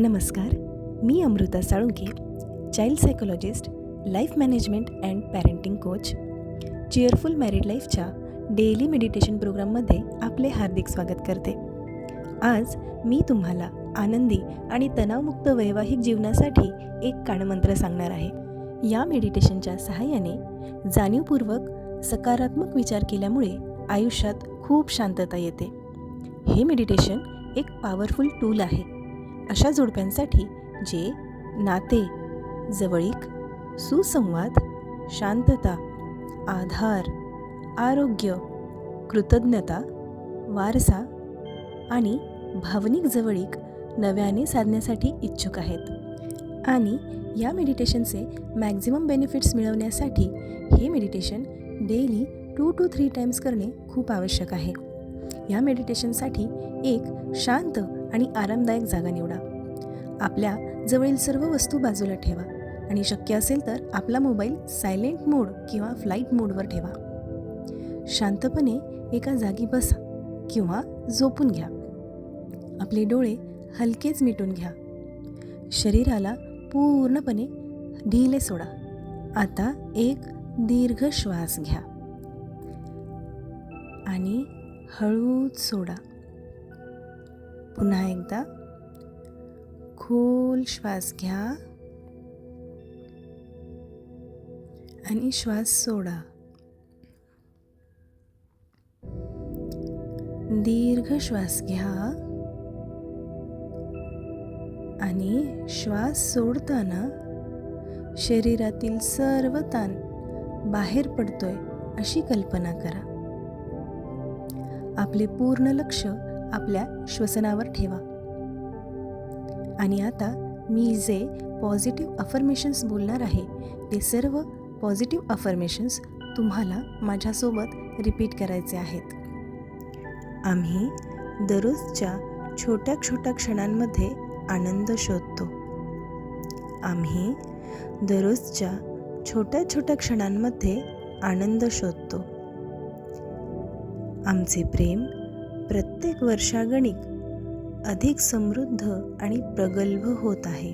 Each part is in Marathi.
नमस्कार, मी Amruta Salunke, child psychologist, life management and parenting coach. Cheerful married लाईफच्या डेली मेडिटेशन प्रोग्राममध्ये आपले हार्दिक स्वागत करते. आज मी तुम्हाला आनंदी आणि तणावमुक्त वैवाहिक जीवनासाठी एक कानमंत्र सांगणार आहे. या मेडिटेशनच्या सहाय्याने जाणीवपूर्वक सकारात्मक विचार केल्यामुळे आयुष्यात खूप शांतता येते. हे मेडिटेशन एक पॉवरफुल टूल आहे अशा जोडप्यांसाठी जे नाते, जवळीक, सुसंवाद, शांतता, आधार, आरोग्य, कृतज्ञता, वारसा आणि भावनिक जवळीक नव्याने साधण्यासाठी इच्छुक आहेत. आणि या मेडिटेशनचे मॅक्झिमम बेनिफिट्स मिळवण्यासाठी हे मेडिटेशन डेली 2 to 3 टाइम्स करणे खूप आवश्यक आहे. या मेडिटेशनसाठी एक शांत आणि आरामदायक जागा निवडा. आपल्या जवळील सर्व वस्तू बाजूला ठेवा आणि शक्य असेल तर आपला मोबाईल सायलेंट मोड किंवा फ्लाईट मोडवर ठेवा. शांतपणे एका जागी बसा किंवा झोपून घ्या. आपले डोळे हलकेच मिटून घ्या. शरीराला पूर्णपणे ढिले सोडा. आता एक दीर्घ श्वास घ्या आणि हळूच सोडा. पुन्हा एकदा खोल श्वास घ्या आणि श्वास सोडा. दीर्घ श्वास घ्या आणि श्वास सोडताना शरीरातील सर्व ताण बाहेर पडतोय अशी कल्पना करा. आपले पूर्ण लक्ष आपल्या श्वसनावर ठेवा. आणि आता मी जे पॉझिटिव्ह अफर्मेशन्स बोलणार आहे ते सर्व पॉझिटिव्ह अफर्मेशन्स तुम्हाला माझ्यासोबत रिपीट करायचे आहेत. आम्ही दररोजच्या छोट्या छोट्या क्षणांमध्ये आनंद शोधतो. आम्ही दररोजच्या छोट्या छोट्या क्षणांमध्ये आनंद शोधतो. आमचे प्रेम प्रत्येक वर्षागणिक अधिक समृद्ध आणि प्रगल्भ होत आहे.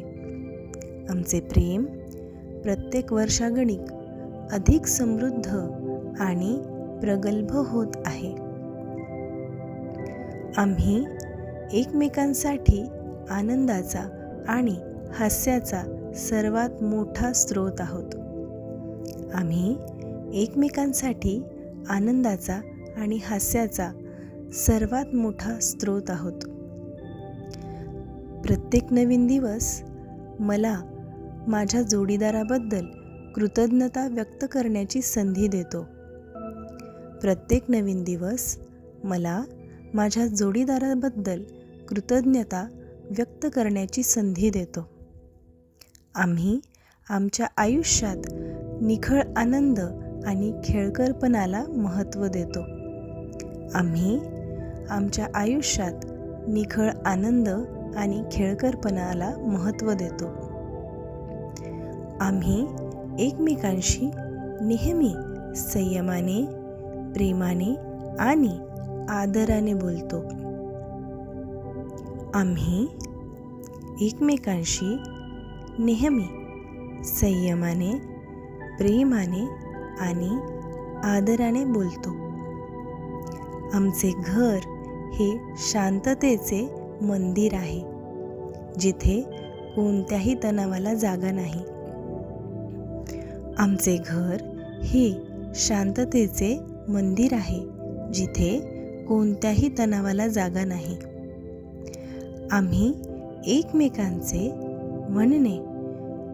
आमचे प्रेम प्रत्येक वर्षागणिक अधिक समृद्ध आणि प्रगल्भ होत आहे. आम्ही एकमेकांसाठी आनंदाचा आणि हास्याचा सर्वात मोठा स्रोत आहोत. आम्ही एकमेकांसाठी आनंदाचा आणि हास्याचा सर्वात मोठा स्रोत आहोत. प्रत्येक नवीन दिवस मला माझ्या जोडीदाराबद्दल कृतज्ञता व्यक्त करण्याची संधी देतो. प्रत्येक नवीन दिवस मला माझ्या जोडीदाराबद्दल कृतज्ञता व्यक्त करण्याची संधी देतो. आम्ही आमच्या आयुष्यात निखळ आनंद आणि खेळकरपणाला महत्त्व देतो. आम्ही आमच्या आयुष्यात निखळ आनंद आणि खेळकरपणाला महत्त्व देतो. आम्ही एकमेकांशी नेहमी संयमाने, प्रेमाने आणि आदराने बोलतो. आम्ही एकमेकांशी नेहमी संयमाने, प्रेमाने आणि आदराने बोलतो. आमचे घर हे शांततेचे मंदिर आहे, जिथे कोणत्याही तणावाला जागा नाही. आमचे घर हे शांततेचे मंदिर आहे, जिथे कोणत्याही तणावाला जागा नाही. आम्ही एकमेकांचे म्हणणे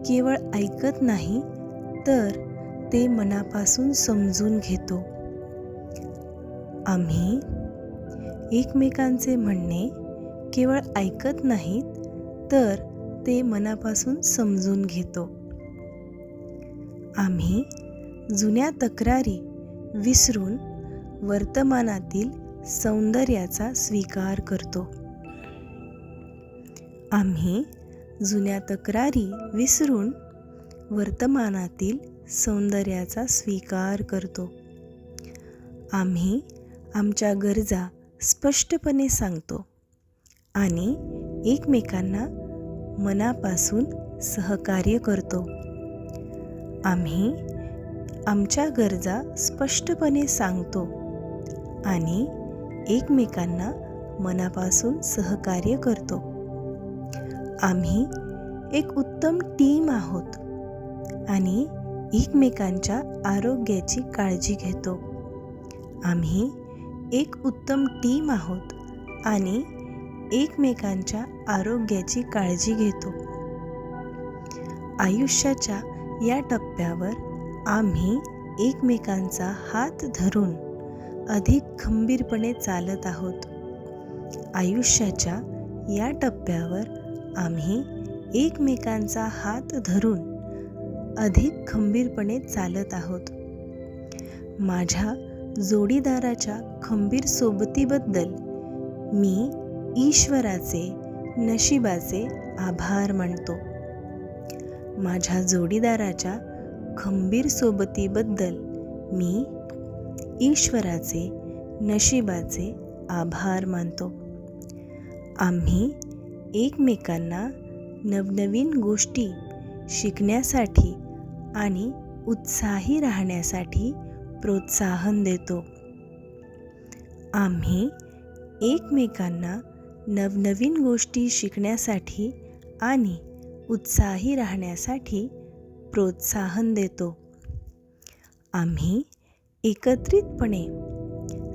केवळ ऐकत नाही, तर ते मनापासून समजून घेतो. आम्ही एकमेकांचे म्हणणे केवळ ऐकत नाहीत, तर ते मनापासून समजून घेतो. आम्ही जुन्या तक्रारी विसरून वर्तमानातील सौंदर्याचा स्वीकार करतो. आम्ही जुन्या तक्रारी विसरून वर्तमानातील सौंदर्याचा स्वीकार करतो. आम्ही आमच्या गरजा स्पष्टपणे सांगतो आणि एकमेकांना मनापासून सहकार्य करतो. आम्ही आमच्या गरजा स्पष्टपणे सांगतो आणि एकमेकांना मनापासून सहकार्य करतो. आम्ही एक उत्तम टीम आहोत आणि एकमेकांच्या आरोग्याची काळजी घेतो. आम्ही एक उत्तम टीम आहोत आणि एकमेकांच्या आरोग्याची काळजी घेतो. आयुष्याच्या या टप्प्यावर आम्ही एकमेकांचा हात धरून अधिक खंबीरपणे चालत आहोत. आयुष्याच्या या टप्प्यावर आम्ही एकमेकांचा हात धरून अधिक खंबीरपणे चालत आहोत. माझ्या जोडीदाराच्या खंबीर सोबतीबद्दल मी ईश्वराचे, नशिबाचे आभार मानतो. माझ्या जोडीदाराच्या खंबीर सोबतीबद्दल मी ईश्वराचे, नशिबाचे आभार मानतो. आम्ही एकमेकांना नवनवीन गोष्टी शिकण्यासाठी आणि उत्साही राहण्यासाठी प्रोत्साहन देतो. आम्ही एकमेकांना नवनवीन गोष्टी शिकण्यासाठी आणि उत्साही राहण्यासाठी प्रोत्साहन देतो. आम्ही एकत्रितपणे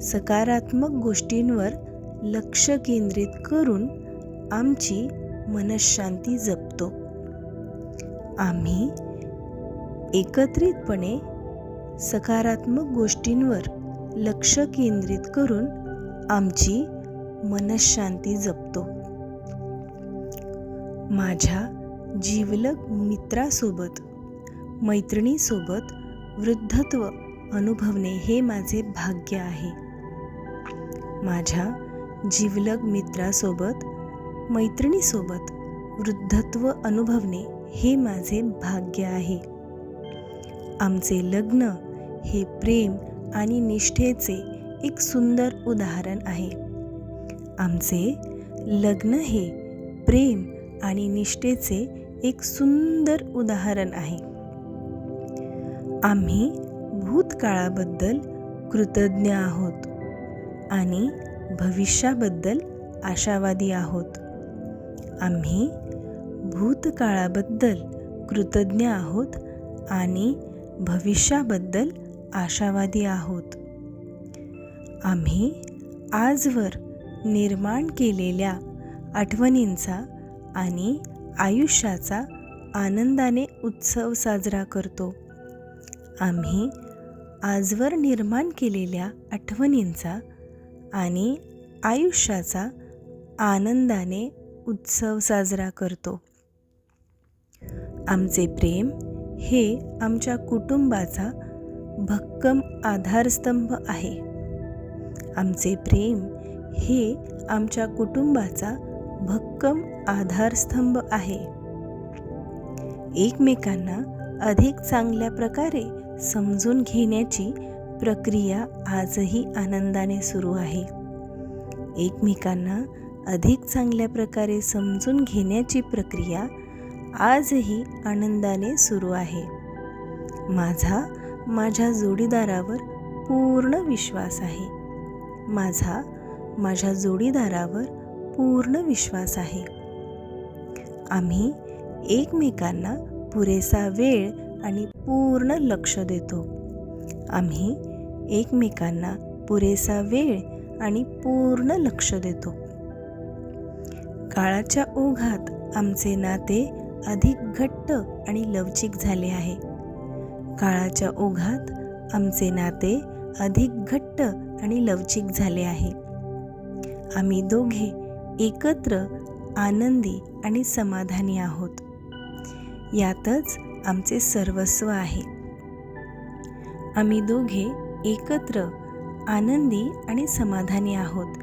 सकारात्मक गोष्टींवर लक्ष केंद्रित करून आमची मनःशांती जपतो. आम्ही एकत्रितपणे सकारात्मक गोष्टींवर लक्ष केंद्रित करून आमची मनःशांती जपतो. माझ्या जिवलग मित्रासोबत, मैत्रिणीसोबत वृद्धत्व अनुभवणे हे माझे भाग्य आहे. माझ्या जिवलग मित्रासोबत, मैत्रिणीसोबत वृद्धत्व अनुभवणे हे माझे भाग्य आहे. आमचे लग्न हे प्रेम आणि निष्ठेचे एक सुंदर उदाहरण आहे. आमचे लग्न हे प्रेम आणि निष्ठेचे एक सुंदर उदाहरण आहे. आम्ही भूतकाळाबद्दल कृतज्ञ आहोत आणि भविष्याबद्दल आशावादी आहोत. आम्ही भूतकाळाबद्दल कृतज्ञ आहोत आणि भविष्याबद्दल आशावादी आहोत. आम्ही आजवर निर्माण केलेल्या आठवणींचा आणि आयुष्याचा आनंदाने उत्सव साजरा करतो. आम्ही आजवर निर्माण केलेल्या आठवणींचा आणि आयुष्याचा आनंदाने उत्सव साजरा करतो. आमचे प्रेम हे आमच्या कुटुंबाचा भक्कम आधारस्तंभ आहे. आमचे प्रेम हे आमच्या कुटुंबाचा भक्कम आधारस्तंभ आहे. एकमेकांना अधिक चांगल्या प्रकारे समजून घेण्याची प्रक्रिया आजही आनंदाने सुरू आहे. एकमेकांना अधिक चांगल्या प्रकारे समजून घेण्याची प्रक्रिया आजही आनंदाने सुरू आहे. माझ्या जोडीदारावर पूर्ण विश्वास आहे. माझ्या जोडीदारावर पूर्ण विश्वास आहे. आम्ही एकमेकांना पुरेसा वेळ आणि पूर्ण लक्ष देतो. आम्ही एकमेकांना पुरेसा वेळ आणि पूर्ण लक्ष देतो. काळाच्या ओघात आमचे नाते अधिक घट्ट आणि लवचिक झाले आहे. काळाच्या ओघात आमचे नाते अधिक घट्ट आणि लवचिक झाले आहे. आम्ही दोघे एकत्र आनंदी आणि समाधानी आहोत. यातच आमचे सर्वस्व आहे. आम्ही दोघे एकत्र आनंदी आणि समाधानी आहोत.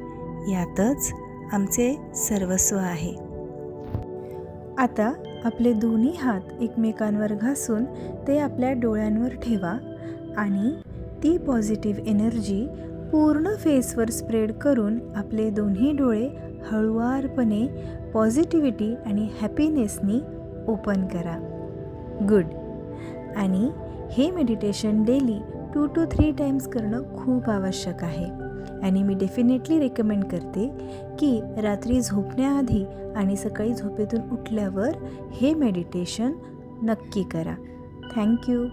यातच आमचे सर्वस्व आहे. आता आपले दोन्ही हात एकमेकांवर घासून ते आपल्या डोळ्यांवर ठेवा आणि ती पॉझिटिव्ह एनर्जी पूर्ण फेसवर स्प्रेड करून आपले दोन्ही डोळे हळुवारपणे पॉझिटिव्हिटी आणि हॅपीनेसनी ओपन करा. गुड. आणि हे मेडिटेशन डेली 2 to 3 टाइम्स करणं खूप आवश्यक आहे. आणि मी डेफिनेटली रेकमेंड करते की रात्री झोपण्याआधी आणि सकाळी झोपेतून उठल्यावर हे मेडिटेशन नक्की करा. थँक्यू.